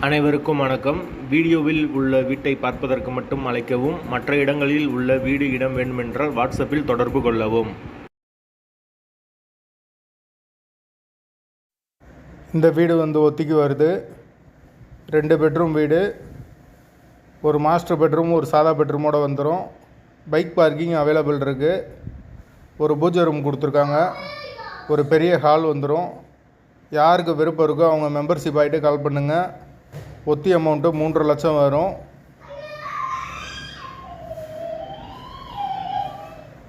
அனைவருக்கும் வணக்கம். வீடியோவில் உள்ள வீட்டை பார்ப்பதற்கு மட்டும் அழைக்கவும். மற்ற இடங்களில் உள்ள வீடு இடம் வேண்டுமென்றால் வாட்ஸ்அப்பில் தொடர்பு கொள்ளவும். இந்த வீடு ஒத்திக்கு வருது. 2 பெட்ரூம் வீடு, ஒரு மாஸ்டர் பெட்ரூம் ஒரு சாதா பெட்ரூமோடு வந்துடும். பைக் பார்க்கிங் அவைலபிள் இருக்குது. ஒரு பூஜை ரூம் கொடுத்துருக்காங்க. ஒரு பெரிய ஹால் வந்துடும். யாருக்கு விருப்பம் இருக்கோ அவங்க மெம்பர்ஷிப் ஆகிட்டு கால் பண்ணுங்கள். ஒத்தி அமௌண்ட்டு 3.5 லட்சம் வரும்.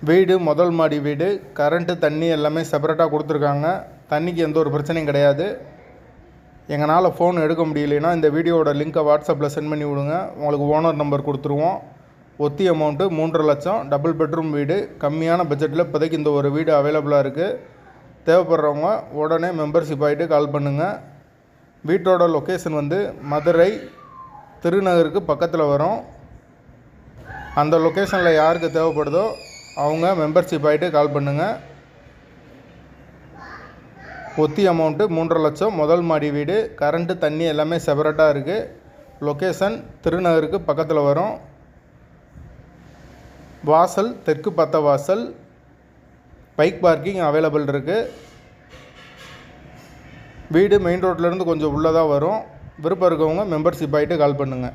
வீடு முதல் மாடி வீடு. கரண்ட்டு தண்ணி எல்லாமே செப்பரேட்டாக கொடுத்துருக்காங்க. தண்ணிக்கு எந்த ஒரு பிரச்சனையும் கிடையாது. எங்களால் ஃபோன் எடுக்க முடியலைன்னா இந்த வீடியோவோட லிங்க்கை வாட்ஸ்அப்பில் சென்ட் பண்ணி விடுங்க. உங்களுக்கு ஓனர் நம்பர் கொடுத்துருவோம். ஒத்தி அமௌண்ட்டு 3.5 லட்சம். டபுள் பெட்ரூம் வீடு. கம்மியான பட்ஜெட்டில் இப்போதைக்கு இந்த ஒரு வீடு அவைலபிளாக இருக்குது. தேவைப்படுறவங்க உடனே மெம்பர்ஷிப் ஆகிட்டு கால் பண்ணுங்கள். வீட்டோட லொக்கேஷன் மதுரை திருநகருக்கு பக்கத்தில் வரும். அந்த லொக்கேஷனில் யாருக்கு தேவைப்படுதோ அவங்க மெம்பர்ஷிப் ஆகிட்டு கால் பண்ணுங்கள். ஒத்தி அமௌண்ட்டு 3.5 லட்சம். முதல் மாடி வீடு. கரண்ட்டு தண்ணி எல்லாமே செப்பரேட்டாக இருக்குது. லொக்கேஷன் திருநகருக்கு பக்கத்தில் வரும். வாசல் தெற்கு பத்த வாசல். பைக் பார்க்கிங் அவைலபிள் இருக்குது. வீடு மெயின் ரோட்லேருந்து கொஞ்சம் உள்ளதாக வரும். விருப்பம் இருக்கவங்க மெம்பர்ஷிப் ஆகிட்டு கால் பண்ணுங்கள்.